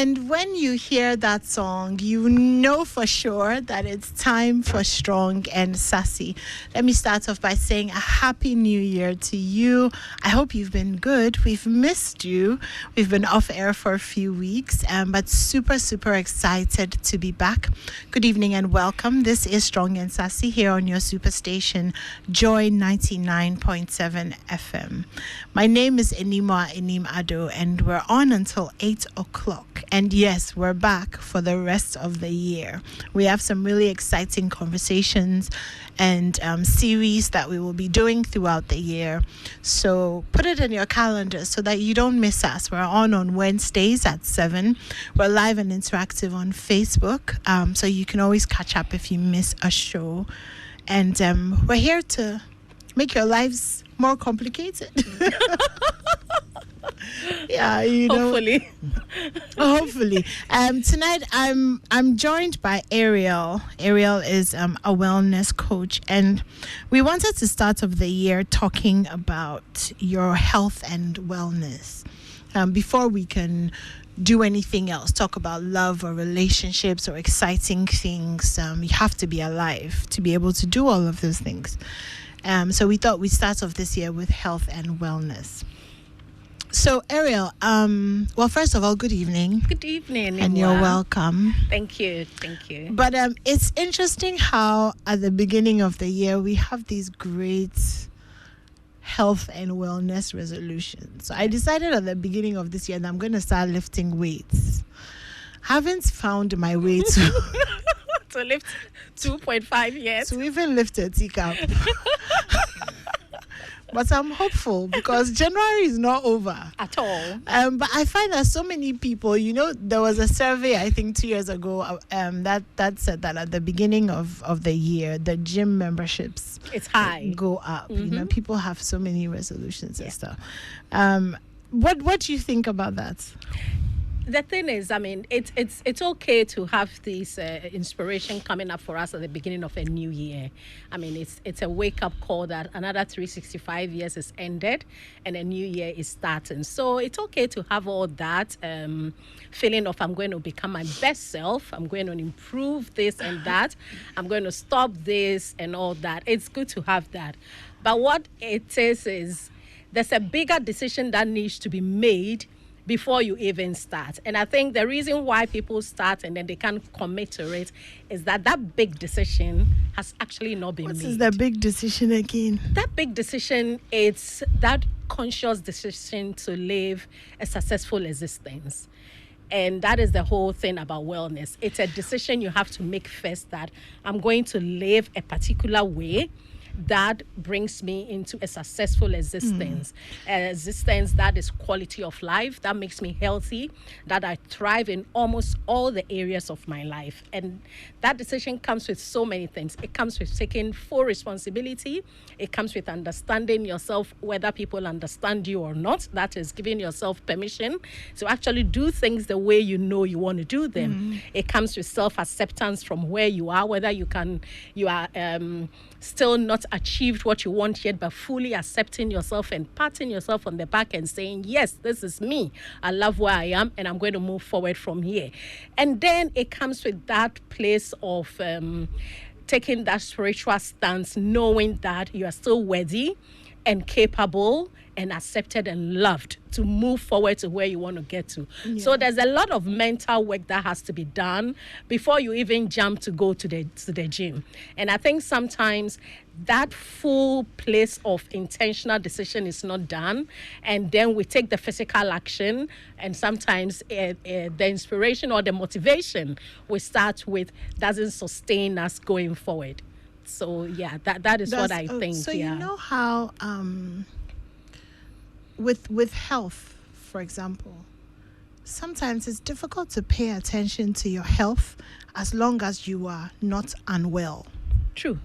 And when you hear that song, you know for sure that it's time for Strong and Sassy. Let me start off by saying a happy new year to you. I hope you've been good. We've missed you. We've been off air for a few weeks, but super, super excited to be back. Good evening and welcome. This is Strong and Sassy here on your superstation, Joy 99.7 FM. My name is Enima Ado, and we're on until 8 o'clock. And yes, we're back for the rest of the year. We have some really exciting conversations and series that we will be doing throughout the year. So put it in your calendar so that you don't miss us. We're on Wednesdays at 7. We're live and interactive on Facebook. So you can always catch up if you miss a show. And we're here to make your lives more complicated. Yeah, you know. Hopefully. Tonight I'm joined by Ariel. Ariel is a wellness coach, and we wanted to start off the year talking about your health and wellness. Before we can do anything else, talk about love or relationships or exciting things, you have to be alive to be able to do all of those things. So we thought we'd start off this year with health and wellness. So, Ariel, well, first of all, good evening. Good evening, and you're welcome. Thank you. But it's interesting how at the beginning of the year we have these great health and wellness resolutions. So I decided at the beginning of this year that I'm going to start lifting weights. Haven't found my way to lift 2.5 yet. To even lift a teacup. But I'm hopeful because January is not over. At all. But I find that so many people, there was a survey, I think 2 years ago, that said that at the beginning of the year, the gym memberships it's high. Go up. Mm-hmm. People have so many resolutions and stuff. What do you think about that? The thing is, it's okay to have this inspiration coming up for us at the beginning of a new year. It's a wake-up call that another 365 years is ended and a new year is starting. So it's okay to have all that feeling of I'm going to become my best self, I'm going to improve this and that, I'm going to stop this and all that. It's good to have that. But what it is there's a bigger decision that needs to be made before you even start. And I think the reason why people start and then they can't commit to it is that big decision has actually not been made. What is the big decision again? That big decision, it's that conscious decision to live a successful existence. And that is the whole thing about wellness. It's a decision you have to make first, that I'm going to live a particular way that brings me into a successful existence, an existence that is quality of life, that makes me healthy, that I thrive in almost all the areas of my life. And that decision comes with so many things. It comes with taking full responsibility. It comes with understanding yourself, whether people understand you or not. That is giving yourself permission to actually do things the way you know you want to do them. It comes with self-acceptance from where you are, whether you are still not achieved what you want yet, but fully accepting yourself and patting yourself on the back and saying, yes, this is me. I love where I am and I'm going to move forward from here. And then it comes with that place of taking that spiritual stance, knowing that you are still worthy and capable and accepted and loved to move forward to where you want to get to. Yeah. So there's a lot of mental work that has to be done before you even jump to go to the gym. And I think sometimes that full place of intentional decision is not done, and then we take the physical action, and sometimes the inspiration or the motivation we start with doesn't sustain us going forward. So yeah, that is what I think. So you know how with health, for example, sometimes it's difficult to pay attention to your health as long as you are not unwell. True.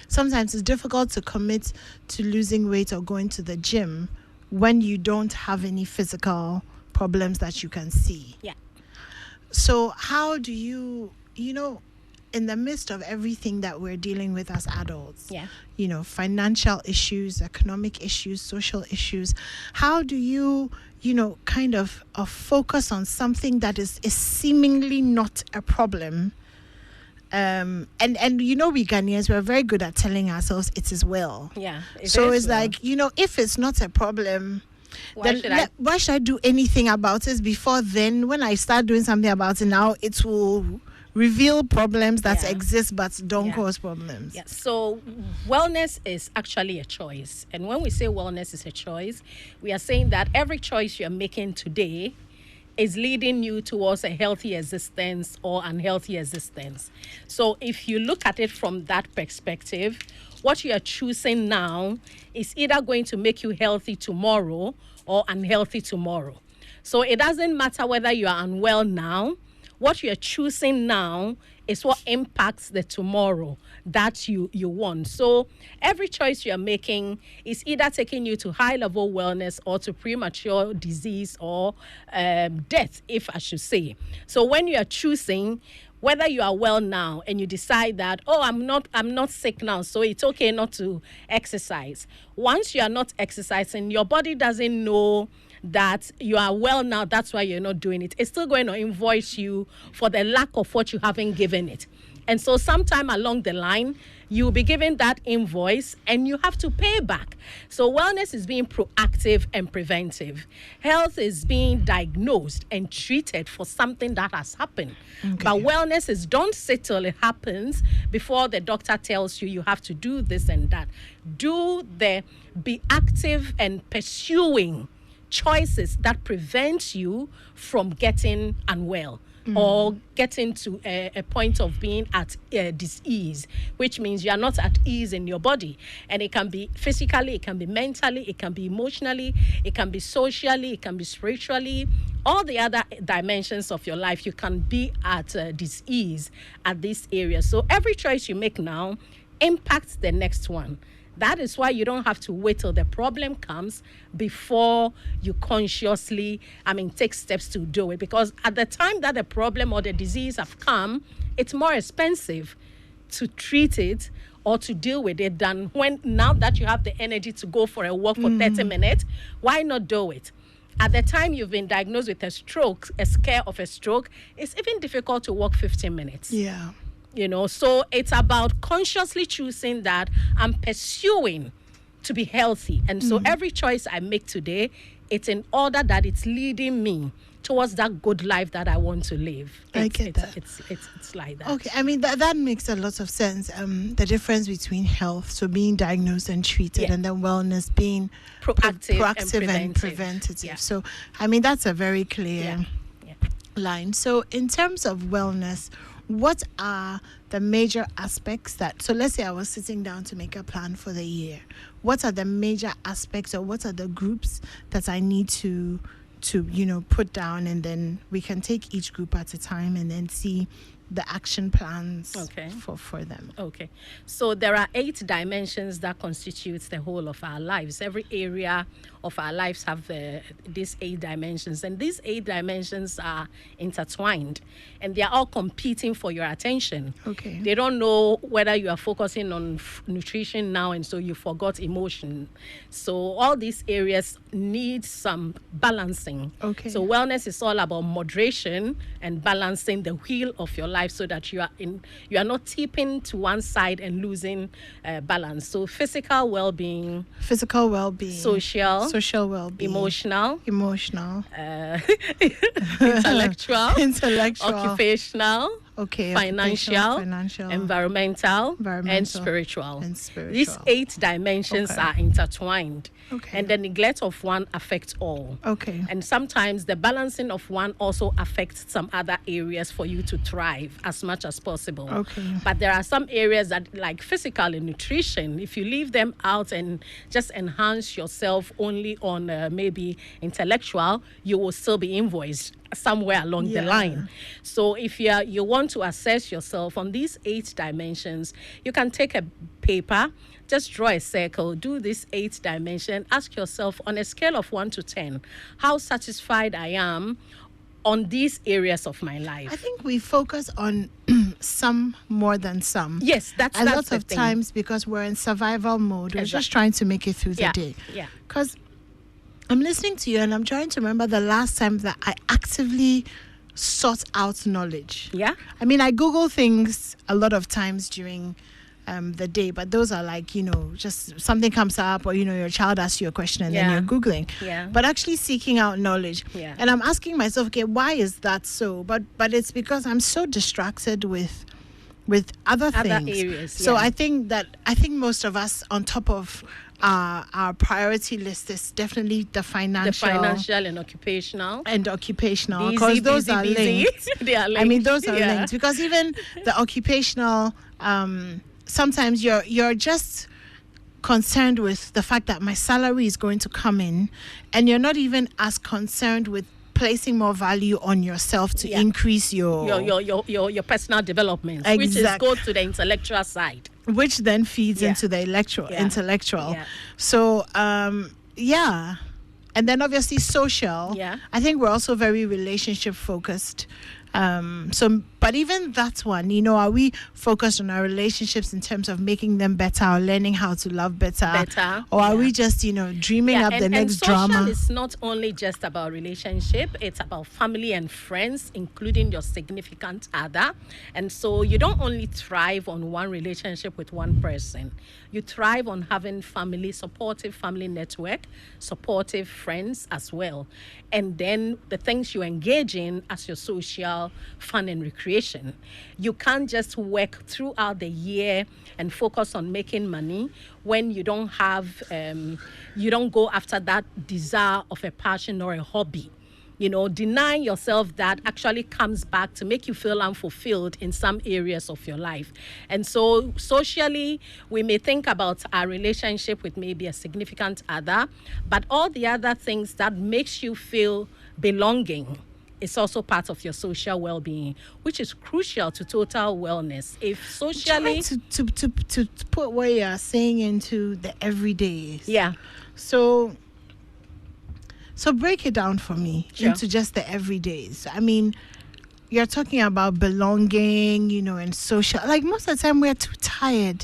Sometimes it's difficult to commit to losing weight or going to the gym when you don't have any physical problems that you can see. Yeah. So how do in the midst of everything that we're dealing with as adults, Yeah. Financial issues, economic issues, social issues, how do you, kind of focus on something that is seemingly not a problem? And we Ghanaians, we're very good at telling ourselves it is well. Yeah. So it's like, if it's not a problem, why should I do anything about it before then? When I start doing something about it now, it will reveal problems that exist but don't cause problems. Yeah. So wellness is actually a choice. And when we say wellness is a choice, we are saying that every choice you're making today is leading you towards a healthy existence or unhealthy existence. So if you look at it from that perspective, what you are choosing now is either going to make you healthy tomorrow or unhealthy tomorrow. So it doesn't matter whether you are unwell now. What you are choosing now is what impacts the tomorrow that you want. So every choice you're making is either taking you to high-level wellness or to premature disease or death, if I should say. So when you are choosing whether you are well now and you decide that, I'm not sick now, so it's okay not to exercise. Once you are not exercising, your body doesn't know that you are well now, that's why you're not doing it. It's still going to invoice you for the lack of what you haven't given it. And so sometime along the line, you'll be given that invoice and you have to pay back. So wellness is being proactive and preventive. Health is being diagnosed and treated for something that has happened. Okay. But wellness is don't sit till it happens before the doctor tells you have to do this and that. Be active and pursuing choices that prevent you from getting unwell. Or getting to a point of being at disease, which means you are not at ease in your body. And it can be physically, it can be mentally, it can be emotionally, it can be socially, it can be spiritually. All the other dimensions of your life, you can be at disease at this area. So every choice you make now impacts the next one. That is why you don't have to wait till the problem comes before you consciously, take steps to do it. Because at the time that the problem or the disease have come, it's more expensive to treat it or to deal with it than now that you have the energy to go for a walk for 30 minutes, why not do it? At the time you've been diagnosed with a stroke, a scare of a stroke, it's even difficult to walk 15 minutes. Yeah. So it's about consciously choosing that I'm pursuing to be healthy. And so every choice I make today, it's in order that it's leading me towards that good life that I want to live. I get that. It's like that. Okay, that makes a lot of sense. The difference between health, so being diagnosed and treated, and then wellness being proactive and preventative. Yeah. So, that's a very clear line. So in terms of wellness, what are the major aspects so let's say I was sitting down to make a plan for the year. What are the major aspects or what are the groups that I need to put down, and then we can take each group at a time and then see the action plans for them. Okay. So there are 8 dimensions that constitutes the whole of our lives. Every area of our lives have these 8 dimensions, and these 8 dimensions are intertwined, and they are all competing for your attention. Okay. They don't know whether you are focusing on nutrition now, and so you forgot emotion. So all these areas need some balancing. Okay. So wellness is all about moderation and balancing the wheel of your life so that you are not tipping to one side and losing balance. So physical well-being, social well-being, emotional, intellectual, occupational, financial, environmental, and spiritual. These 8 dimensions are intertwined. Okay. And the neglect of one affects all. Okay. And sometimes the balancing of one also affects some other areas for you to thrive as much as possible. Okay. But there are some areas that, like physical and nutrition, if you leave them out and just enhance yourself only on maybe intellectual, you will still be invoiced somewhere along the line. So if you want to assess yourself on these 8 dimensions, you can take a paper, just draw a circle, do this 8 dimension, ask yourself on a scale of 1 to 10, how satisfied I am on these areas of my life. I think we focus on some more than some. Yes, that's a lot the of thing. times because we're in survival mode. We're just trying to make it through the day. Yeah. Because I'm listening to you and I'm trying to remember the last time that I actively sought out knowledge. Yeah. I mean, I Google things a lot of times during the day, but those are like, just something comes up or, your child asks you a question and then you're Googling. Yeah. But actually seeking out knowledge. Yeah. And I'm asking myself, okay, why is that so? But it's because I'm so distracted with other things. Areas. So I think most of us, on top of our priority list, is definitely the financial and occupational. Because those are linked. They are linked. I mean, those are linked because even the occupational, sometimes you're just concerned with the fact that my salary is going to come in, and you're not even as concerned with placing more value on yourself to increase your personal development, which goes to the intellectual side, which then feeds into the intellectual. Yeah. So and then obviously social. Yeah. I think we're also very relationship focused. But even that one, are we focused on our relationships in terms of making them better or learning how to love better? Or are we just, dreaming up the next drama? And social is not only just about relationship, it's about family and friends, including your significant other. And so you don't only thrive on one relationship with one person. You thrive on having supportive family network, supportive friends as well. And then the things you engage in as your social fun and recreation. You can't just work throughout the year and focus on making money when you don't have, you don't go after that desire of a passion or a hobby. Denying yourself that actually comes back to make you feel unfulfilled in some areas of your life. And so socially, we may think about our relationship with maybe a significant other, but all the other things that makes you feel belonging is also part of your social well-being, which is crucial to total wellness. If socially... To put what you are saying into the everydays. Yeah. So break it down for me into just the everydays. I mean, you're talking about belonging, and social. Like most of the time, we're too tired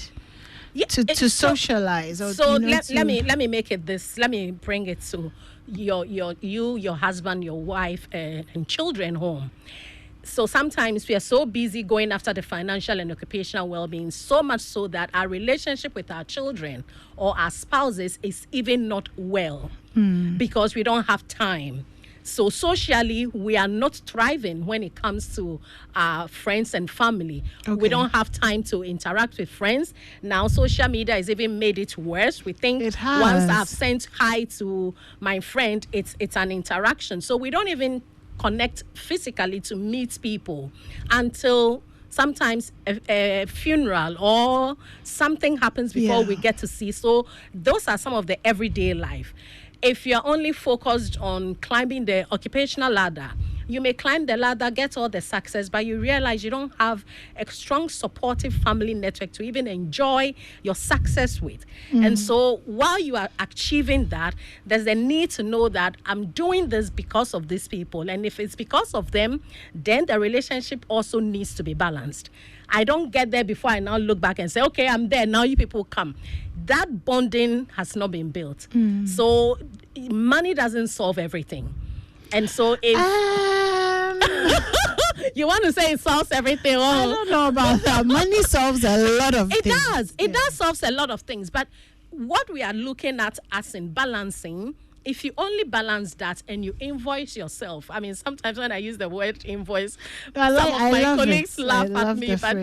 to socialize. Let me make it this. Let me bring it to your husband, your wife, and children home. So sometimes we are so busy going after the financial and occupational well-being, so much so that our relationship with our children or our spouses is even not well because we don't have time. So socially, we are not thriving when it comes to our friends and family. Okay. We don't have time to interact with friends. Now, social media has even made it worse. We think once I've sent hi to my friend, it's an interaction. So we don't even connect physically to meet people until sometimes a funeral or something happens before we get to see. So those are some of the everyday life. If you're only focused on climbing the occupational ladder, you may climb the ladder, get all the success, but you realize you don't have a strong supportive family network to even enjoy your success with. And so while you are achieving that, there's a need to know that I'm doing this because of these people. And if it's because of them, then the relationship also needs to be balanced. I don't get there before I now look back and say, okay, I'm there. Now you people come. That bonding has not been built. So money doesn't solve everything. And so if you want to say it solves everything, I don't know about that. Money solves a lot of things. It does solve a lot of things. But what we are looking at as in balancing, if you only balance that and you invoice yourself, I mean, sometimes when I use the word invoice, some of my colleagues laugh at me, but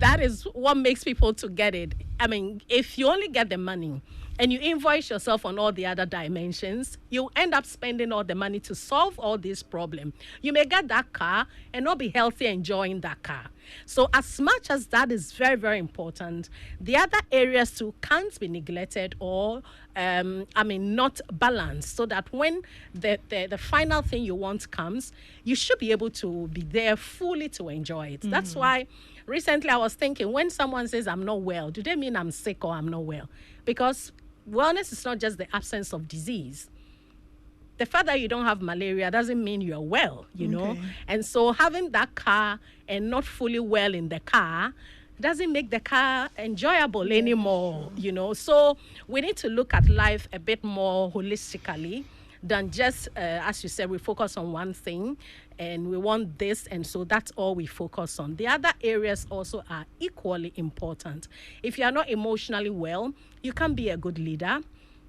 that is what makes people to get it. I mean, if you only get the money and you invoice yourself on all the other dimensions, you end up spending all the money to solve all these problems. You may get that car and not be healthy enjoying that car. So as much as that is very, very important, the other areas too can't be neglected or, not balanced, so that when the final thing you want comes, you should be able to be there fully to enjoy it. That's why recently I was thinking, when someone says I'm not well, do they mean I'm sick or I'm not well? Because wellness is not just the absence of disease. The fact that you don't have malaria doesn't mean you're well, you know. Okay. And so having that car and not fully well in the car doesn't make the car enjoyable anymore, you know. So we need to look at life a bit more holistically than just, as you said, we focus on one thing and we want this, and so that's all we focus on. The other areas also are equally important. If you are not emotionally well, you can't be a good leader.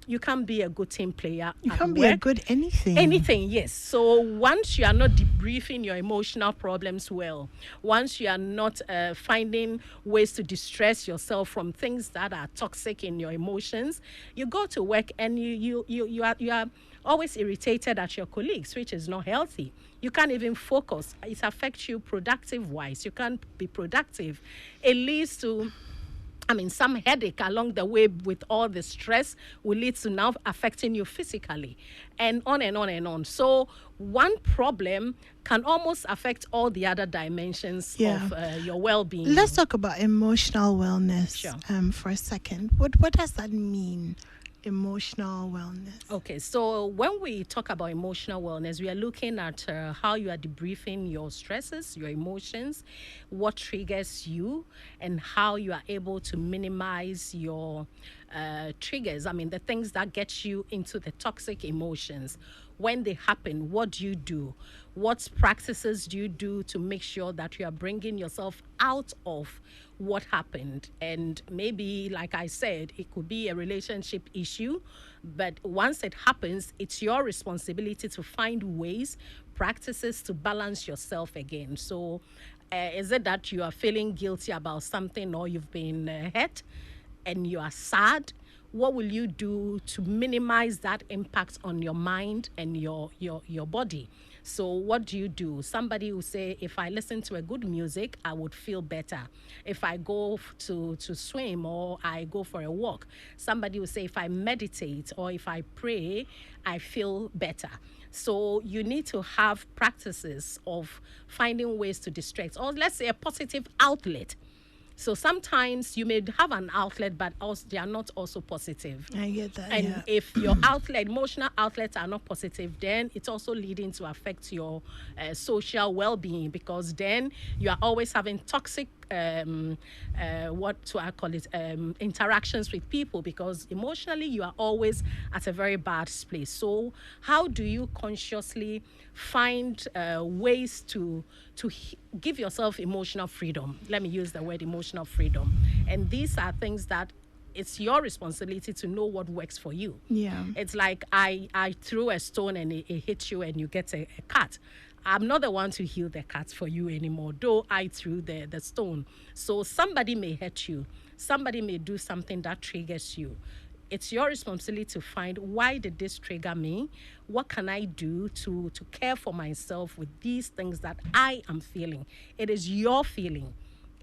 You can't be a good team player. You can't be a good anything. Anything, yes. So once you are not debriefing your emotional problems well, once you are not finding ways to distress yourself from things that are toxic in your emotions, you go to work and you are always irritated at your colleagues, which is not healthy. You can't even focus. It affects you productive wise. You can't be productive. It leads to some headache along the way with all the stress will lead to now affecting you physically, and on and on and on. So one problem can almost affect all the other dimensions of your well-being. Let's talk about emotional wellness for a second. What does that mean? Emotional wellness. Okay, so when we talk about emotional wellness, we are looking at how you are debriefing your stresses, your emotions, what triggers you, and how you are able to minimize your triggers. The things that get you into the toxic emotions. When they happen, what do you do? What practices do you do to make sure that you are bringing yourself out of what happened? And maybe, like I said, it could be a relationship issue, but once it happens, it's your responsibility to find ways, practices to balance yourself again. So is it that you are feeling guilty about something, or you've been hurt and you are sad? What will you do to minimize that impact on your mind and your body? So what do you do? Somebody will say, if I listen to a good music, I would feel better. If I go to swim or I go for a walk. Somebody will say, if I meditate or if I pray, I feel better. So you need to have practices of finding ways to distract, or let's say a positive outlet. So sometimes you may have an outlet, but also they are not also positive. I get that. And if your emotional outlets are not positive, then it's also leading to affect your social well-being, because then you are always having toxic interactions with people, because emotionally you are always at a very bad place. So how do you consciously find ways to give yourself emotional freedom? Let me use the word emotional freedom. And these are things that it's your responsibility to know what works for you. Yeah. It's like I threw a stone and it hits you and you get a cut. I'm not the one to heal the cut for you anymore, though I threw the stone. So somebody may hurt you. Somebody may do something that triggers you. It's your responsibility to find, why did this trigger me? What can I do to care for myself with these things that I am feeling? It is your feeling.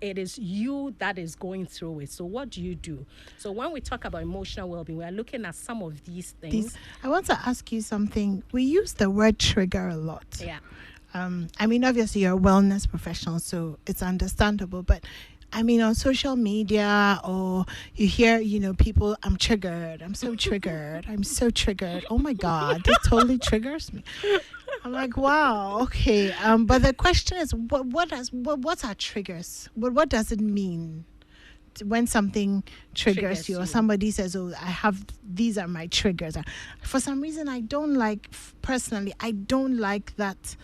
It is you that is going through it. So what do you do? So when we talk about emotional well-being, we are looking at some of these things. I want to ask you something. We use the word trigger a lot. Yeah. Obviously you're a wellness professional, so it's understandable, but on social media, or you hear, people, I'm triggered. I'm so triggered. I'm so triggered. Oh my God, this totally triggers me. I'm like, wow, okay. But the question is, what's our triggers? What does it mean when something triggers you, or somebody says, oh, these are my triggers? For some reason, I don't like that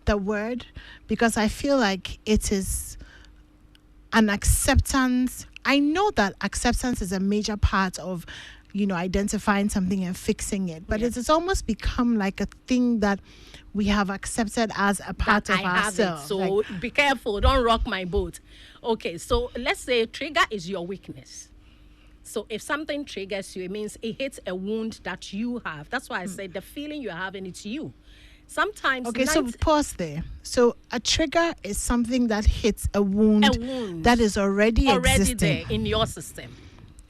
the word, because I feel like it is an acceptance. I know that acceptance is a major part of, identifying something and fixing it, but it's almost become like a thing that we have accepted as a part of ourselves. So be careful, don't rock my boat. Okay, so let's say trigger is your weakness. So if something triggers you, it means it hits a wound that you have. That's why I said the feeling you're having, it's you. Sometimes. Okay, so pause there. So a trigger is something that hits a wound that is already existing there in your system.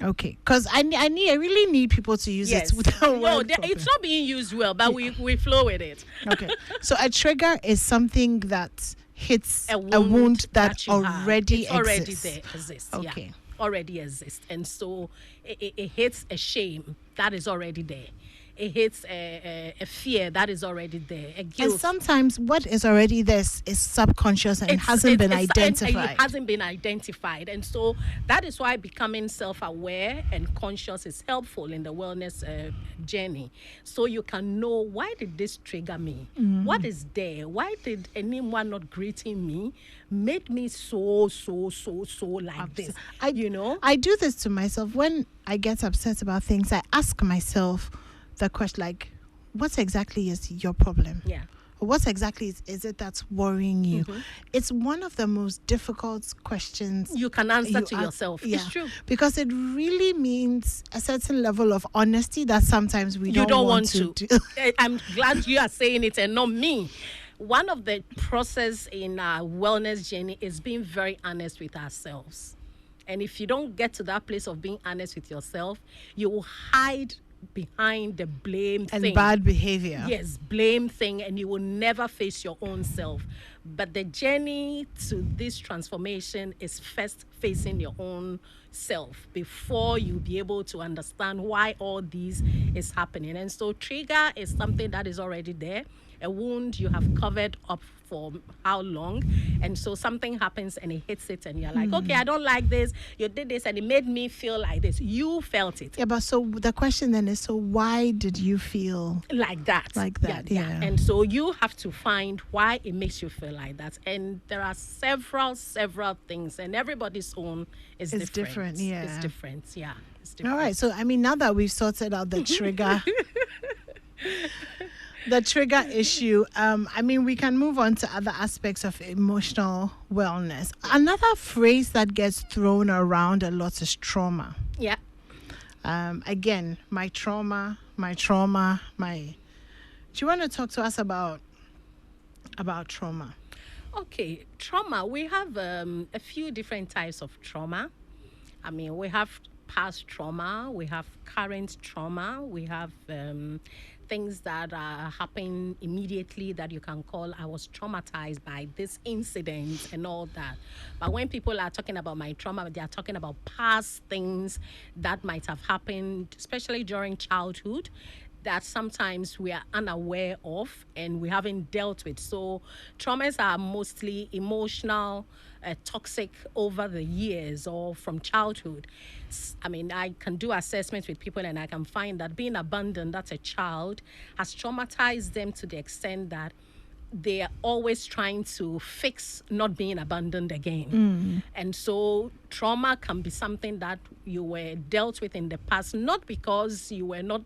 Okay, because I really need people to use it without it's not being used well, but we flow with it. Okay, so a trigger is something that hits a wound that already exists. Okay. Yeah, already exists. And so it hits a shame that is already there. it hits a fear that is already there, a guilt. And sometimes what is already there is subconscious and hasn't been identified. It hasn't been identified. And so that is why becoming self-aware and conscious is helpful in the wellness journey. So you can know, why did this trigger me? What is there? Why did anyone not greeting me made me so like this? I do this to myself. When I get upset about things, I ask myself the question, like, what exactly is your problem? Yeah. What exactly is it that's worrying you? It's one of the most difficult questions you can answer to yourself. Yeah, it's true. Because it really means a certain level of honesty that sometimes we don't want to do. I'm glad you are saying it and not me. One of the process in our wellness journey is being very honest with ourselves. And if you don't get to that place of being honest with yourself, you will hide behind the blame and thing. Bad behavior. Yes, blame thing, and you will never face your own self. But the journey to this transformation is first facing your own self before you be able to understand why all these is happening. And so trigger is something that is already there, a wound you have covered up for how long, and so something happens and it hits it and you're like, okay, I don't like this, you did this and it made me feel like this. You felt it. Yeah, but so the question then is, so why did you feel like that? Yeah. And so you have to find why it makes you feel like that. And there are several things, and everybody's own is different. Yeah. It's different. Yeah. It's different. All right. So I mean, now that we've sorted out the trigger the trigger issue, I mean, we can move on to other aspects of emotional wellness. Another phrase that gets thrown around a lot is trauma. Yeah. Again, my trauma. Do you want to talk to us about trauma? Okay, trauma. We have a few different types of trauma. I mean, we have past trauma, we have current trauma, we have things that are happening immediately that you can call, I was traumatized by this incident and all that. But when people are talking about my trauma, they are talking about past things that might have happened, especially during childhood, that sometimes we are unaware of and we haven't dealt with. So traumas are mostly emotional, toxic over the years or from childhood. I mean, I can do assessments with people and I can find that being abandoned as a child has traumatized them to the extent that they are always trying to fix not being abandoned again. And so trauma can be something that you were dealt with in the past, not because you were not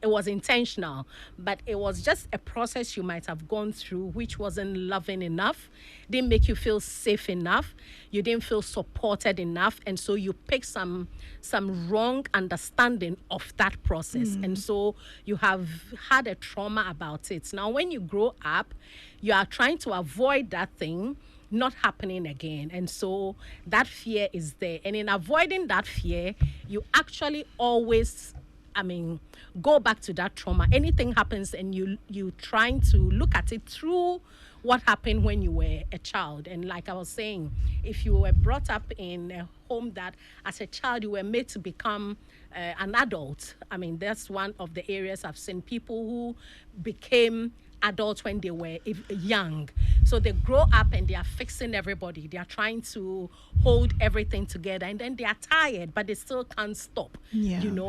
it was intentional, but it was just a process you might have gone through which wasn't loving enough, didn't make you feel safe enough, you didn't feel supported enough, and so you picked some wrong understanding of that process. And so you have had a trauma about it. Now when you grow up, you are trying to avoid that thing not happening again, and so that fear is there. And in avoiding that fear, you actually always go back to that trauma. Anything happens and you trying to look at it through what happened when you were a child. And like I was saying, if you were brought up in a home that as a child you were made to become an adult, I mean, that's one of the areas I've seen people who became adults when they were young. So they grow up and they are fixing everybody. They are trying to hold everything together, and then they are tired, but they still can't stop.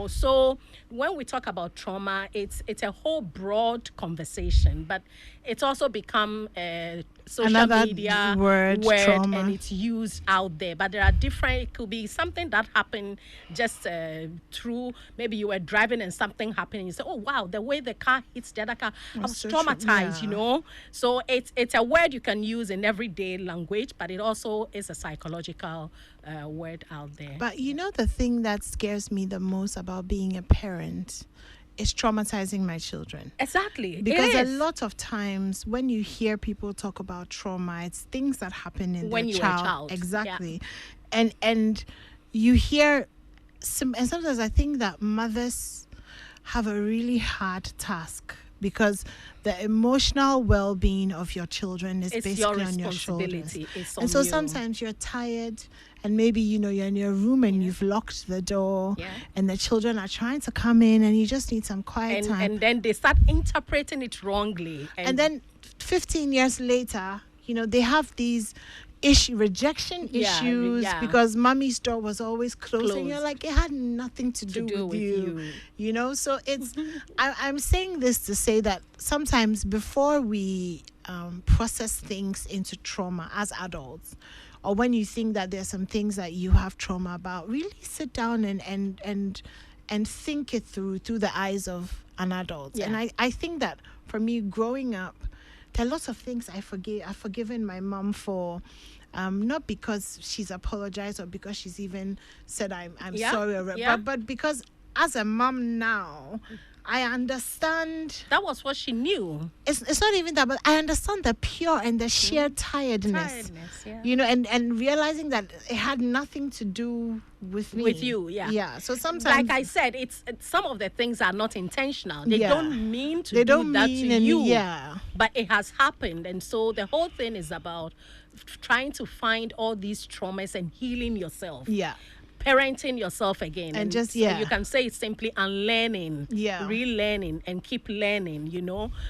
So when we talk about trauma, it's a whole broad conversation, but it's also become a social media word trauma, and it's used out there. But there are different, it could be something that happened just through, maybe you were driving and something happened and you say, oh wow, the way the car hits the other car, I was traumatized. So it's a word you can use in everyday language, but it also is a psychological word out there. But the thing that scares me the most about being a parent is traumatizing my children. Exactly. Because a lot of times when you hear people talk about trauma, it's things that happen when you were a child. Exactly. Yeah. And you hear and sometimes I think that mothers have a really hard task, because the emotional well-being of your children is basically on your shoulders. It's and so sometimes you're tired and maybe you're in your room and you've locked the door, Yeah. and the children are trying to come in, and you just need some quiet time. And then they start interpreting it wrongly. And then 15 years later, they have these rejection Yeah, issues yeah. because mommy's door was always closed, and you're Closed. like, it had nothing to do with you. So it's I'm saying this to say that sometimes before we process things into trauma as adults, or when you think that there's some things that you have trauma about, really sit down and think it through the eyes of an adult. Yeah. And I think that for me, growing up, there are lots of things I've forgiven my mom for, not because she's apologized or because she's even said I'm Yeah, sorry, yeah. but because as a mom now, I understand. That was what she knew. It's not even that, but I understand the pure and the sheer tiredness. Yeah. And realizing that it had nothing to do with me. With you, yeah. Yeah. So sometimes, Like I said, it's some of the things are not intentional. They Yeah. don't mean to they do don't that mean to any, you. yeah. But it has happened. And so the whole thing is about trying to find all these traumas and healing yourself. Yeah. Parenting yourself again. And just, so yeah. you can say it's simply unlearning, Yeah. relearning, and keep learning,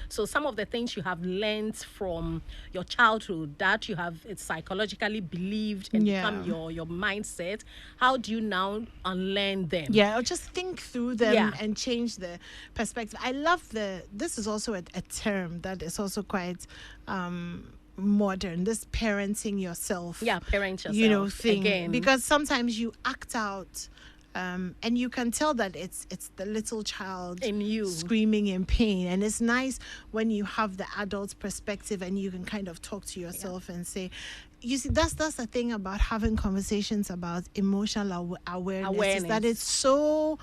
So some of the things you have learned from your childhood that you have it's psychologically believed and Yeah. become your mindset, how do you now unlearn them? Yeah, or just think through them Yeah. and change the perspective. I love this is also a term that is also quite modern, this parenting yourself. Yeah, parent yourself. Thing. Again. Because sometimes you act out, and you can tell that it's the little child In you. screaming in pain. And it's nice when you have the adult's perspective and you can kind of talk to yourself and say, you see, that's the thing about having conversations about emotional awareness. Is that it's so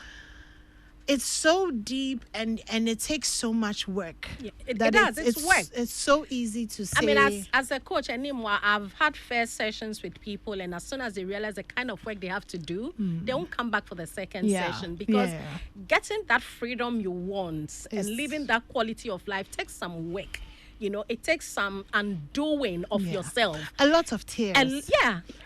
deep and it takes so much work. Yeah, it that does. It's work. It's so easy to say. I mean, as a coach anymore, I've had first sessions with people, and as soon as they realize the kind of work they have to do, they won't come back for the second Yeah. session because Yeah. getting that freedom you want and It's- living that quality of life takes some work. It takes some undoing of Yeah. yourself. A lot of tears. And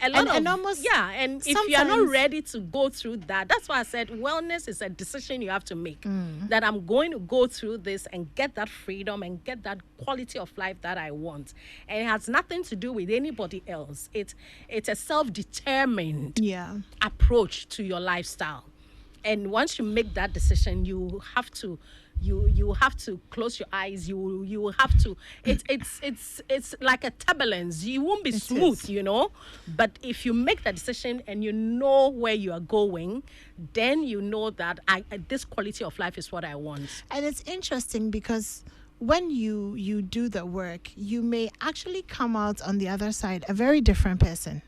a lot And of almost and if you are not sometimes- ready to go through that, that's why I said wellness is a decision you have to make. That I'm going to go through this and get that freedom and get that quality of life that I want, and it has nothing to do with anybody else. It's a self-determined Yeah. approach to your lifestyle, and once you make that decision, you have to. You have to close your eyes. You have to. It's like a turbulence. You won't be smooth, is. But if you make that decision and you know where you are going, then you know that this quality of life is what I want. And it's interesting because when you do the work, you may actually come out on the other side a very different person.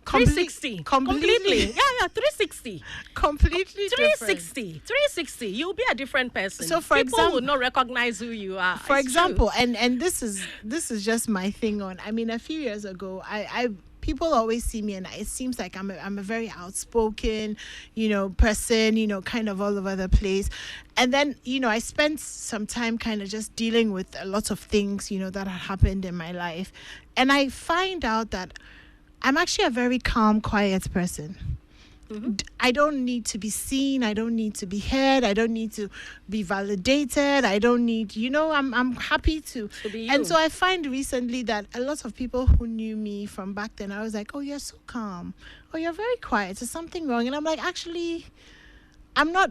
360. Completely. Yeah, 360. Completely different. 360. You'll be a different person. So, for people example- will not recognize who you are. For It's example, and this is just my thing on. I mean, a few years ago, I people always see me, and it seems like I'm a very outspoken, person, kind of all over the place. And then, I spent some time kind of just dealing with a lot of things, that had happened in my life, and I find out that I'm actually a very calm, quiet person. I don't need to be seen. I don't need to be heard. I don't need to be validated. I don't need, I'm happy to be you. And so I find recently that a lot of people who knew me from back then, I was like, oh, you're so calm. Oh, you're very quiet. Is something wrong? And I'm like, actually, I'm not.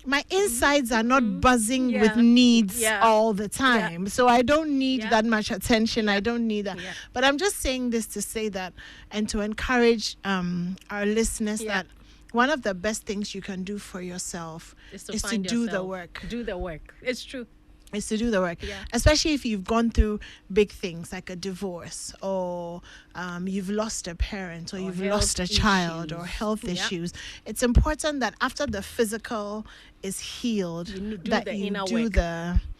My insides are not buzzing Yeah. with needs Yeah. all the time. So I don't need Yeah. that much attention. I don't need that. Yeah. But I'm just saying this to say that and to encourage our listeners Yeah. that one of the best things you can do for yourself is is to find do the yourself. work. Do the work. It's true. Is to do the work, Yeah. especially if you've gone through big things like a divorce, or you've lost a parent, or you've lost a health child, or issues. health Yeah. issues. It's important that after the physical is healed, You do that the you inner do work.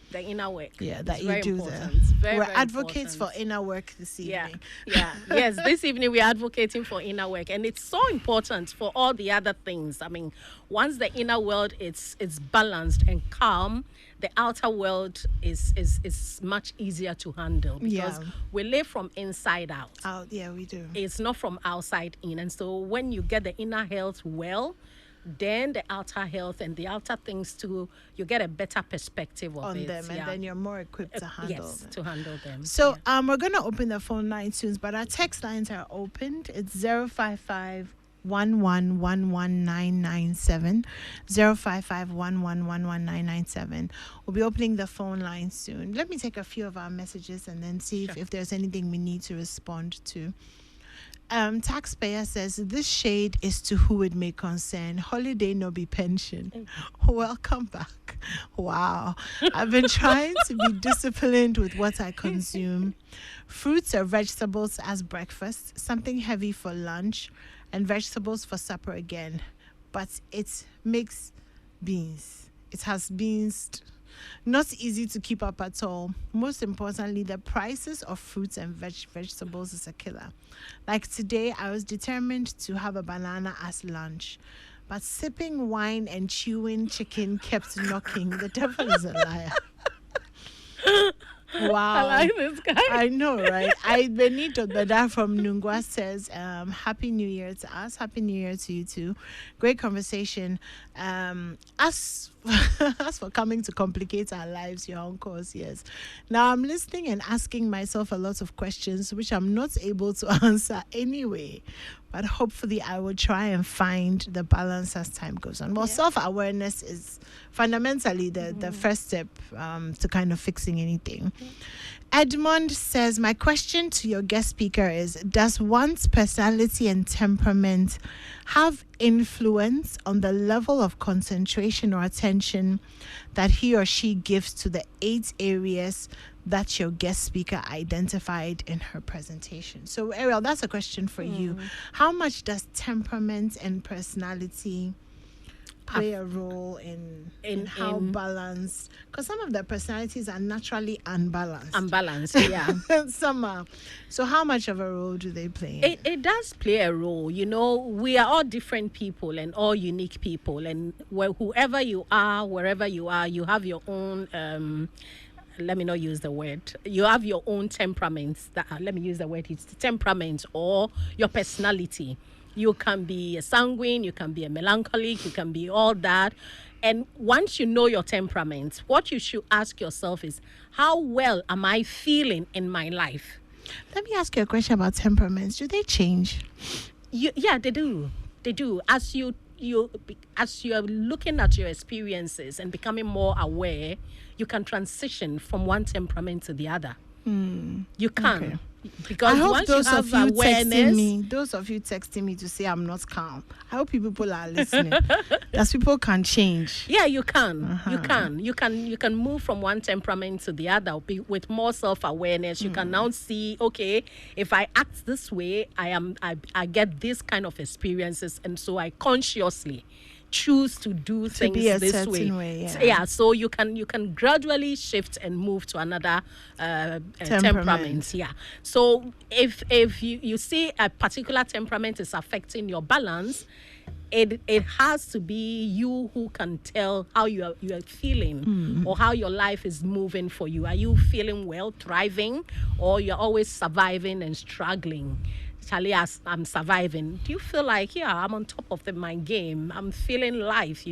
The inner work. Yeah, It's that you very do important. there. Very, We're very advocates important. for inner work this Yeah, evening. yeah, yes. This evening we're advocating for inner work, and it's so important for all the other things. I mean, once the inner world is balanced and calm, the outer world is much easier to handle because Yeah. we live from inside out. Yeah, we do. It's not from outside in, and so when you get the inner health well, then the outer health and the outer things too, you get a better perspective of On it. them, and then you're more equipped to handle Yes, them. to handle them. So yeah. we're gonna open the phone lines soon, but our text lines are opened. It's 055 1111997 055 1111997. We'll be opening the phone line soon. Let me take a few of our messages and then see if there's anything we need to respond to. Taxpayer says this shade is to who it may concern. Holiday no be pension. Welcome back. Wow. I've been trying to be disciplined with what I consume. Fruits or vegetables as breakfast, something heavy for lunch, and vegetables for supper again. But it makes beans. It has beans. Not easy to keep up at all. Most importantly, the prices of fruits and vegetables is a killer. Like today, I was determined to have a banana as lunch, but sipping wine and chewing chicken kept knocking. The devil is a liar. Wow. I like this guy. I know, right? Benito Beda from Nungwa says, Happy New Year to us. Happy New Year to you too. Great conversation. As for coming to complicate our lives, you're on course, yes. Now I'm listening and asking myself a lot of questions which I'm not able to answer anyway. But hopefully I will try and find the balance as time goes on. Well, self-awareness is fundamentally the first step to kind of fixing anything. Edmond says, my question to your guest speaker is, does one's personality and temperament have influence on the level of concentration or attention that he or she gives to the 8 areas that your guest speaker identified in her presentation? So, Ariel, that's a question for you. How much does temperament and personality play a role in how balanced? Because some of the personalities are naturally unbalanced. Yeah. Some are. So how much of a role do they play? It does play a role. You know, we are all different people and all unique people. And whoever you are, wherever you are, you have your own... let me not use the word. You have your own temperaments. Let me use the word. It's temperament or your personality. You can be a sanguine, you can be a melancholic, you can be all that. And once you know your temperament, what you should ask yourself is, how well am I feeling in my life? Let me ask you a question about temperaments. Do they change? Yeah, they do. They do. As you are looking at your experiences and becoming more aware, you can transition from one temperament to the other. You can. Okay. Because I hope once those you have of you awareness, those of you texting me to say I'm not calm, I hope people are listening. That people can change. Yeah, you can. You can move from one temperament to the other with more self-awareness. You can now see, okay, if I act this way, I get this kind of experiences, and so I consciously choose to do things this way. So you can gradually shift and move to another temperament. Yeah. So if you see a particular temperament is affecting your balance, it has to be you who can tell how you are feeling or how your life is moving for you. Are you feeling well, thriving, or you're always surviving and struggling? Charlie, as I'm surviving, do you feel like, I'm on top of my game? I'm feeling life,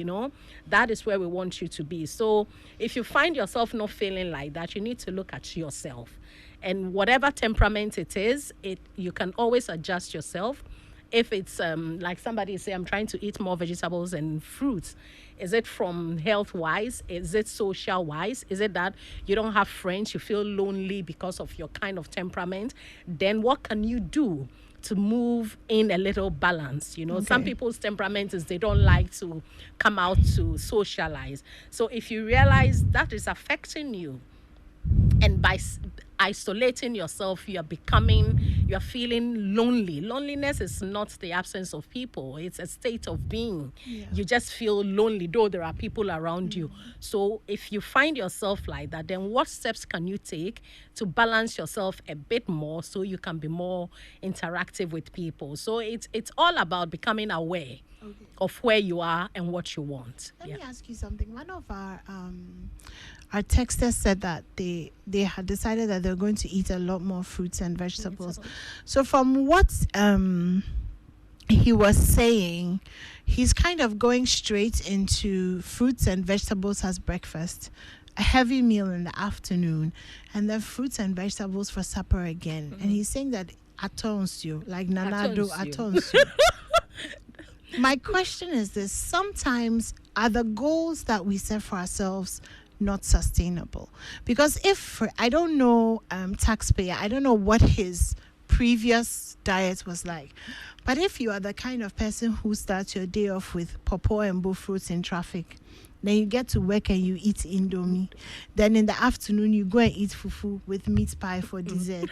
That is where we want you to be. So if you find yourself not feeling like that, you need to look at yourself. And whatever temperament it is, you can always adjust yourself. If it's like somebody say, I'm trying to eat more vegetables and fruits, is it from health-wise? Is it social-wise? Is it that you don't have friends, you feel lonely because of your kind of temperament? Then what can you do to move in a little balance? Some people's temperament is they don't like to come out to socialize. So if you realize that is affecting you, and by isolating yourself, you're feeling lonely. Loneliness is not the absence of people, it's a state of being. Yeah. You just feel lonely, though there are people around you. So if you find yourself like that, then what steps can you take to balance yourself a bit more so you can be more interactive with people? So it's all about becoming aware of where you are and what you want. Let me ask you something. One of our texters said that they had decided that they're going to eat a lot more fruits and vegetables. So from what he was saying, he's kind of going straight into fruits and vegetables as breakfast, a heavy meal in the afternoon, and then fruits and vegetables for supper again. And he's saying that atons you, like nanado atons you. My question is this: sometimes are the goals that we set for ourselves not sustainable? Because if I don't know taxpayer, I don't know what his previous diet was like, but if you are the kind of person who starts your day off with pawpaw and bull fruits in traffic, then you get to work and you eat indomie, then in the afternoon you go and eat fufu with meat pie for dessert,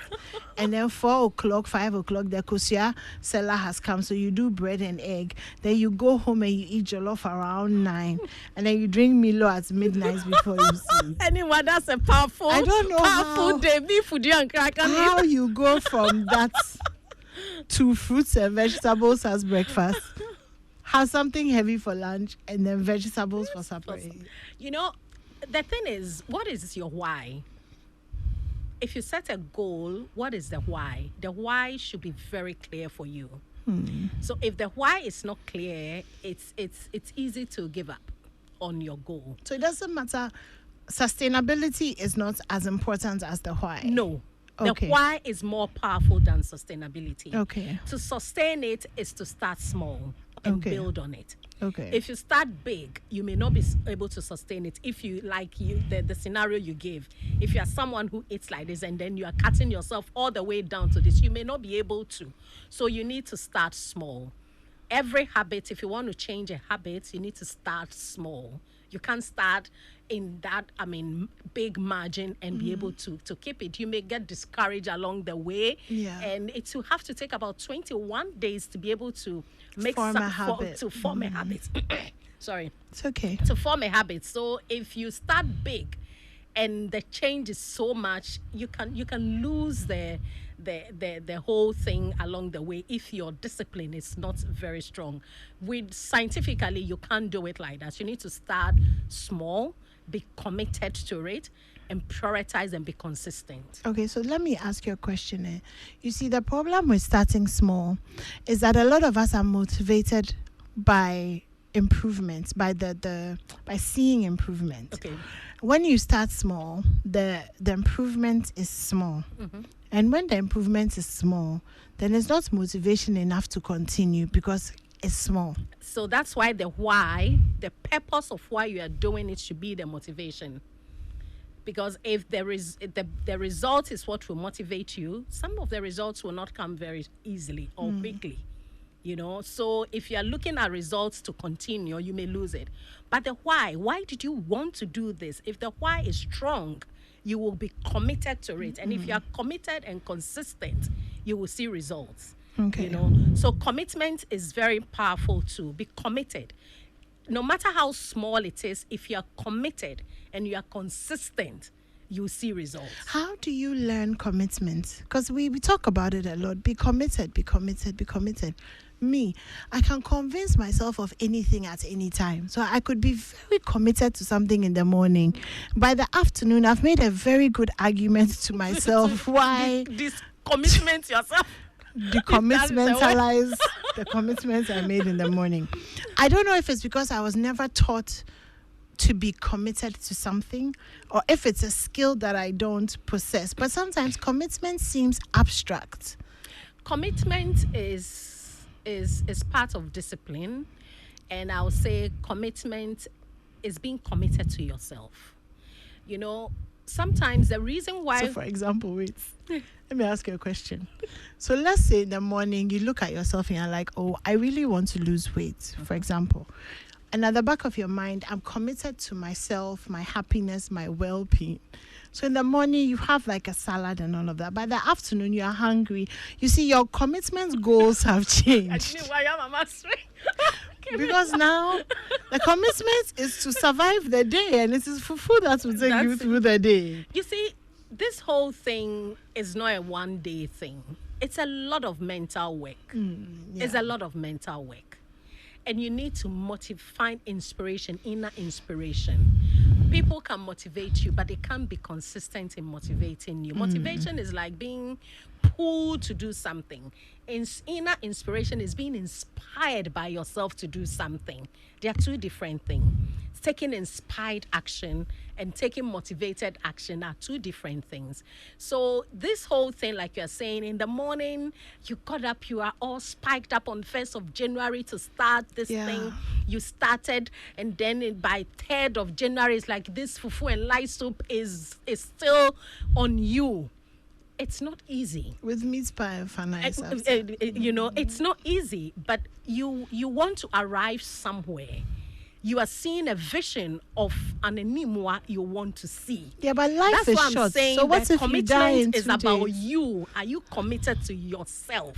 and then 4 o'clock 5 o'clock the kosua seller has come, so you do bread and egg, then you go home and you eat jollof around 9, and then you drink Milo at midnight before you sleep. Anyone, that's a powerful, I don't know powerful day. Beef food and crack. How you go from that to fruits and vegetables as breakfast, have something heavy for lunch, and then vegetables for supper. You know, the thing is, what is your why? If you set a goal, what is the why? The why should be very clear for you. So if the why is not clear, it's easy to give up on your goal. So it doesn't matter. Sustainability is not as important as the why. No. Okay. The why is more powerful than sustainability. Okay. To sustain it is to start small and build on it. Okay. If you start big, you may not be able to sustain it. If you the scenario you gave, if you are someone who eats like this and then you are cutting yourself all the way down to this, you may not be able to. So you need to start small. Every habit, if you want to change a habit, you need to start small. You can't start in that, big margin and be able to keep it. You may get discouraged along the way. Yeah. And it will have to take about 21 days to be able to form a habit. A habit. Sorry. It's okay. To form a habit. So if you start big and the change is so much, you can lose the whole thing along the way if your discipline is not very strong. Scientifically, you can't do it like that. You need to start small, be committed to it, and prioritize and be consistent. Okay, so let me ask you a question. You see, the problem with starting small is that a lot of us are motivated by improvements, by by seeing improvement. Okay. When you start small, the improvement is small. And when the improvement is small, then it's not motivation enough to continue because it's small. So that's why the why, the purpose of why you are doing it should be the motivation. Because if there is the result is what will motivate you, some of the results will not come very easily or quickly. So if you are looking at results to continue, you may lose it. But the why did you want to do this? If the why is strong, you will be committed to it. And if you are committed and consistent, you will see results. Okay. So commitment is very powerful too. Be committed. No matter how small it is, if you are committed and you are consistent, you see results. How do you learn commitment? Because we talk about it a lot. Be committed, be committed, be committed. Me, I can convince myself of anything at any time. So I could be very committed to something in the morning. By the afternoon, I've made a very good argument to myself why this commitment yourself. Decommitmentalize the commitments I made in the morning. I don't know if it's because I was never taught to be committed to something, or if it's a skill that I don't possess. But sometimes commitment seems abstract. Commitment is part of discipline, and I would say commitment is being committed to yourself. Sometimes the reason why... So for example, wait, let me ask you a question. So let's say in the morning you look at yourself and you're like, oh, I really want to lose weight, for example. And at the back of your mind, I'm committed to myself, my happiness, my well-being. So in the morning, you have like a salad and all of that. By the afternoon, you are hungry. You see, your commitment goals have changed. Because now the commitment is to survive the day, and it is fufu that will take you through the day. You see, this whole thing is not a one-day thing. It's a lot of mental work. It's a lot of mental work. And you need to find inspiration, inner inspiration. People can motivate you, but they can't be consistent in motivating you. Motivation is like being pulled to do something. Inner inspiration is being inspired by yourself to do something. They are two different things. Taking inspired action and taking motivated action are two different things. So this whole thing, like you're saying, in the morning, you got up, you are all spiked up on 1st of January to start this thing. You started, and then by 3rd of January, it's like this fufu and light soup is still on you. It's not easy. With meat pie and fanais. It's not easy, but you want to arrive somewhere. You are seeing a vision of an enimwa you want to see. Yeah, but life is short. Saying so what if you die in 2 is about days? you. Are you committed to yourself?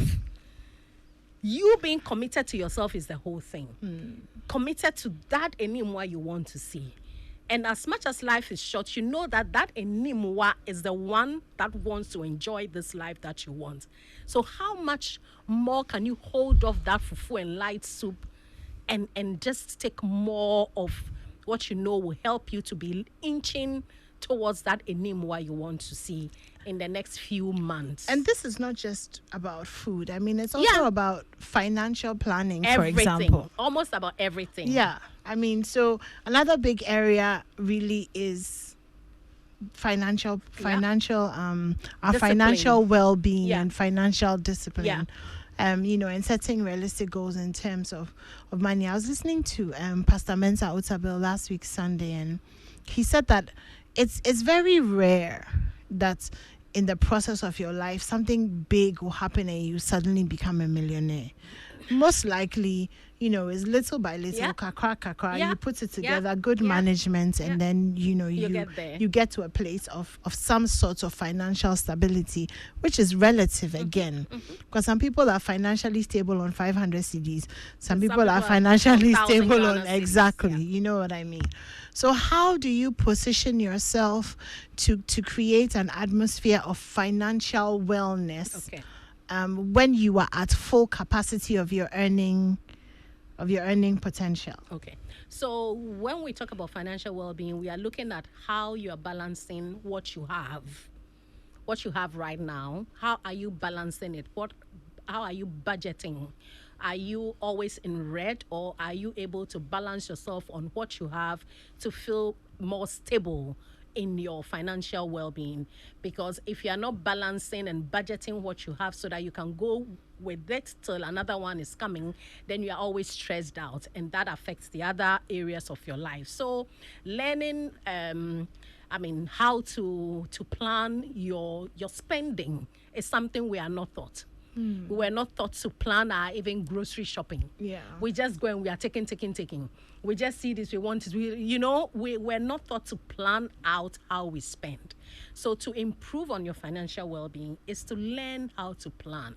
You being committed to yourself is the whole thing. Committed to that enimwa you want to see. And as much as life is short, you know that enimwa is the one that wants to enjoy this life that you want. So how much more can you hold off that fufu and light soup and just take more of what you know will help you to be inching towards that enimwa you want to see in the next few months? And this is not just about food. I mean, it's also about financial planning, for example. Almost about everything. Yeah. I mean, so another big area really is financial our financial well-being and financial discipline. And setting realistic goals in terms of money. I was listening to Pastor Mensa Otabil last week Sunday, and he said that it's very rare that in the process of your life something big will happen and you suddenly become a millionaire. Most likely, is little by little, kakra, you put it together, good management, and then you get to a place of some sort of financial stability, which is relative again, because some people are financially stable on 500 CDs, some people are financially stable on you know what I mean. So how do you position yourself to create an atmosphere of financial wellness? When you are at full capacity of your earning potential? Okay. So when we talk about financial well-being, we are looking at how you are balancing what you have right now. How are you balancing it? How are you budgeting? Are you always in red, or are you able to balance yourself on what you have to feel more stable in your financial well-being? Because if you are not balancing and budgeting what you have so that you can go with it till another one is coming, then you are always stressed out, and that affects the other areas of your life. So learning how to plan your spending is something we are not taught. We were not taught to plan our even grocery shopping. We just go and we are taking. We just see this, we want it. We're not taught to plan out how we spend. So to improve on your financial well-being is to learn how to plan.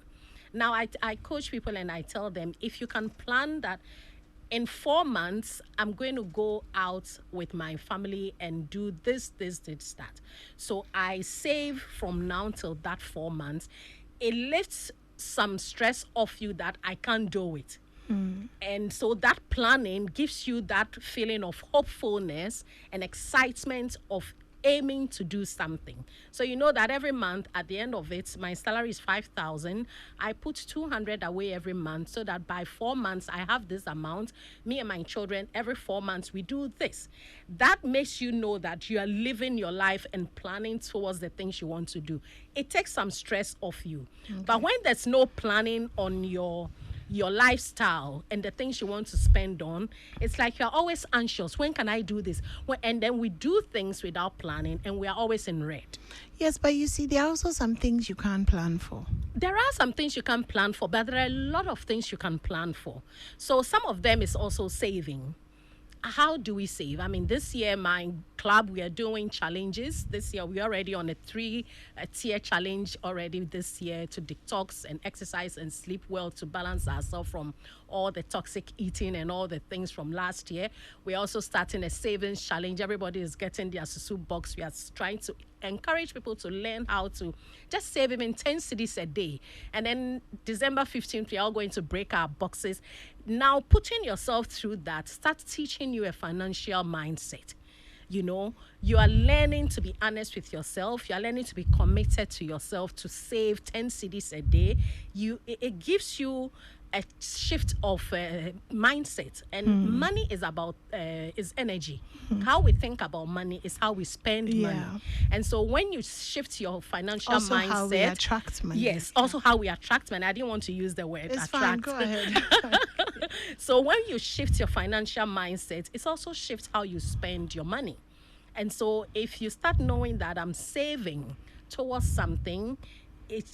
Now, I coach people and I tell them, if you can plan that in 4 months, I'm going to go out with my family and do this, that. So I save from now till that 4 months. It lifts some stress off you that I can't do it. And so that planning gives you that feeling of hopefulness and excitement of aiming to do something. So you know that every month at the end of it, my salary is 5,000. I put 200 away every month so that by 4 months I have this amount. Me and my children, every 4 months we do this. That makes you know that you are living your life and planning towards the things you want to do. It takes some stress off you. But when there's no planning on your lifestyle and the things you want to spend on, it's like you're always anxious. When can I do this? And then we do things without planning and we are always in red. Yes, but you see, there are also some things you can't plan for. There are some things you can't plan for, but there are a lot of things you can plan for. So some of them is also saving. how do we save? I mean, this year, my club, we are doing challenges. This year, we're already on a 3-tier challenge already this year to detox and exercise and sleep well to balance ourselves from all the toxic eating and all the things from last year. We're also starting a savings challenge. Everybody is getting their susu box. We are trying to encourage people to learn how to just save even 10 cedis a day. And then December 15th, we're all going to break our boxes. Now, putting yourself through that, start teaching you a financial mindset. You know, you are learning to be honest with yourself. You are learning to be committed to yourself to save 10 cedis a day. It gives you a shift of mindset, and money is about is energy. How we think about money is how we spend money. And so when you shift your financial Also mindset, how we attract money. yes, also how we attract money. I didn't want to use the word It's attract. fine, go ahead. So when you shift your financial mindset, it also shifts how you spend your money. And so if you start knowing that I'm saving towards something, it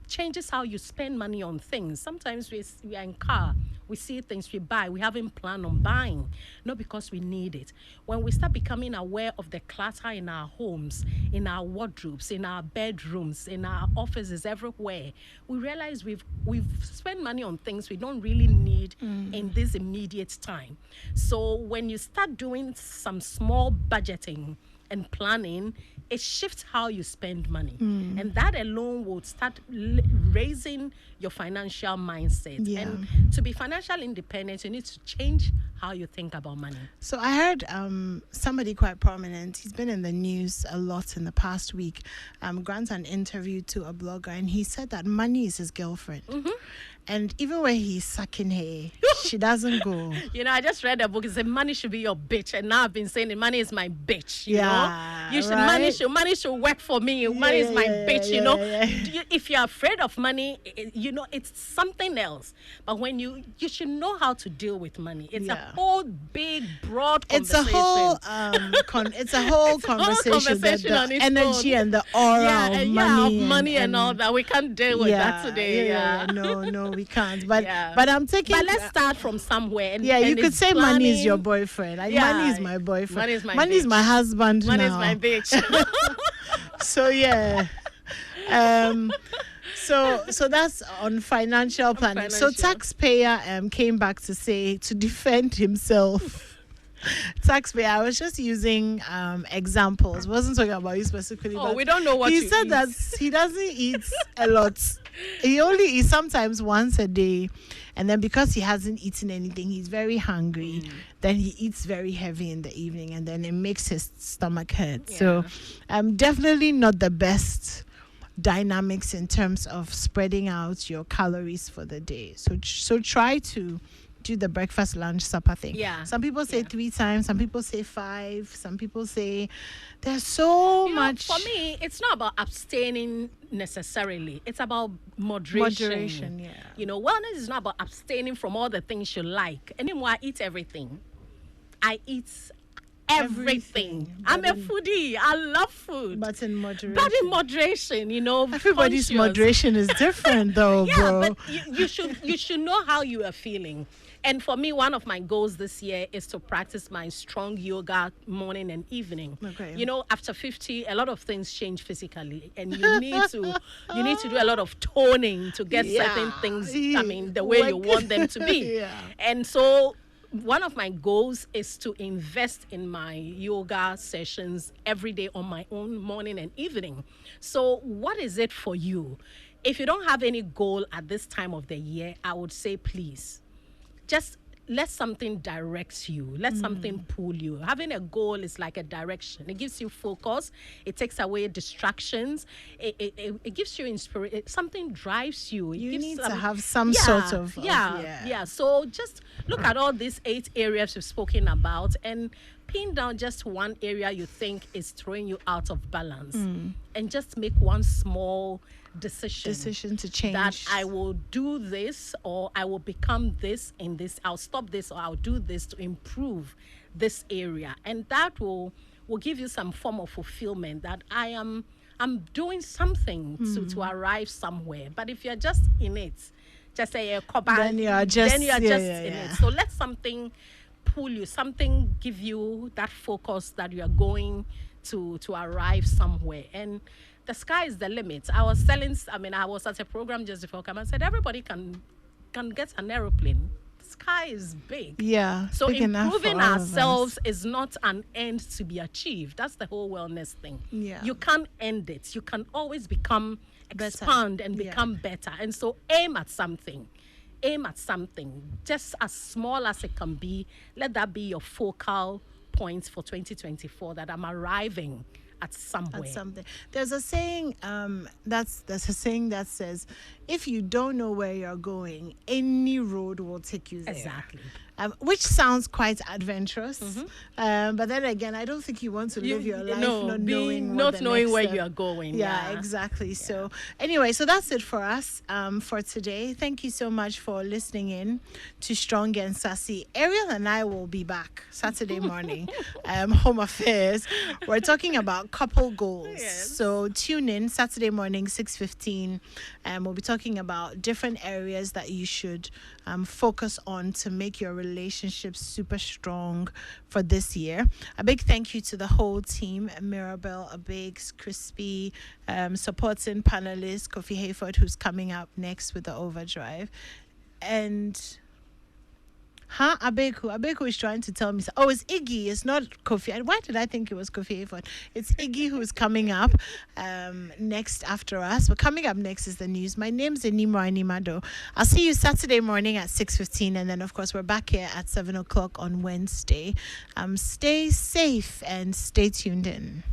changes how you spend money on things. Sometimes we are in car, we see things we buy, we haven't planned on buying, not because we need it. When we start becoming aware of the clutter in our homes, in our wardrobes, in our bedrooms, in our offices, everywhere, we realize we've spent money on things we don't really need in this immediate time. So when you start doing some small budgeting and planning, it shifts how you spend money. And that alone will start raising your financial mindset. Yeah. And to be financially independent, you need to change how you think about money. So I heard somebody quite prominent, he's been in the news a lot in the past week, grant an interview to a blogger, and he said that money is his girlfriend. And even when he's sucking her, she doesn't go. You know, I just read a book. It said money should be your bitch, and now I've been saying that money is my bitch. You know, you should money should work for me. Money is my bitch. You know, if you're afraid of money, you know it's something else. But when you should know how to deal with money. It's a whole big, broad conversation. It's a whole conversation. On its energy own. And the aura of money, of money and all that. We can't deal with that today. No, we can't. But I'm taking. But let's start from somewhere. And, you could say money is your boyfriend. Money is my boyfriend. Money is my husband. Money is my bitch. So so that's on financial planning. So taxpayer came back to defend himself. Taxpayer, I was just using examples. Wasn't talking about you specifically. Oh, we don't know what he said. That he doesn't eat a lot. He only eats sometimes once a day, and then because he hasn't eaten anything, he's very hungry. Then he eats very heavy in the evening, and then it makes his stomach hurt. So definitely not the best dynamics in terms of spreading out your calories for the day. So try to do the breakfast, lunch, supper thing. Some people say 3 times, some people say 5, some people say there's so much. For me, it's not about abstaining necessarily. It's about moderation. You know, wellness is not about abstaining from all the things you like. Anymore, I eat everything. I eat everything. I'm a foodie. I love food. But in moderation. You know. Everybody's moderation is different though, bro. But you should know how you are feeling. And for me, one of my goals this year is to practice my strong yoga morning and evening. Okay. You know, after 50, a lot of things change physically, and you need to do a lot of toning to get certain things. I mean, the way you want them to be. And so one of my goals is to invest in my yoga sessions every day on my own morning and evening. So what is it for you? If you don't have any goal at this time of the year, I would say, please, just let something direct you. Let something pull you. Having a goal is like a direction. It gives you focus. It takes away distractions. It gives you inspiration. Something drives you. You need to have some sort of... So just look at all these 8 areas we've spoken about and pin down just one area you think is throwing you out of balance. And just make one small decision to change. That I will do this, or I will become this in this. I'll stop this, or I'll do this to improve this area. And that will give you some form of fulfillment that I'm doing something to arrive somewhere. But if you're just in it, just say then you are just in it. So let something pull you, something give you that focus that you are going to arrive somewhere. And the sky is the limit. I was I was at a program just before come and said everybody can get an aeroplane. The sky is big. Yeah. So big enough for improving all of us. ourselves is not an end to be achieved. That's the whole wellness thing. Yeah. You can't end it. You can always expand and Yeah. become better. And so aim at something. Aim at something, just as small as it can be. Let that be your focal point for 2024, that I'm arriving at somewhere. At something. There's a saying there's a saying that says, if you don't know where you're going, any road will take you there. Exactly. Which sounds quite adventurous, but then again, I don't think you want to live your life not knowing where step. you are going. Yeah, exactly. So anyway, so that's it for us for today. Thank you so much for listening in to Strong and Sassy. Ariel and I will be back Saturday morning, Home Affairs. We're talking about couple goals. Yes. So tune in Saturday morning, 6:15. We'll be talking about different areas that you should focus on to make your relationship super strong for this year. A big thank you to the whole team, Mirabelle, Abigs, Crispy, supporting panelist Kofi Hayford, who's coming up next with the Overdrive. And Abeku is trying to tell me. Oh, it's Iggy. It's not Kofi. Why did I think it was Kofi Hayford? It's Iggy who's coming up next after us. But coming up next is the news. My name's Enimo Animado. I'll see you Saturday morning at 6:15, and then of course we're back here at 7:00 on Wednesday. Stay safe and stay tuned in.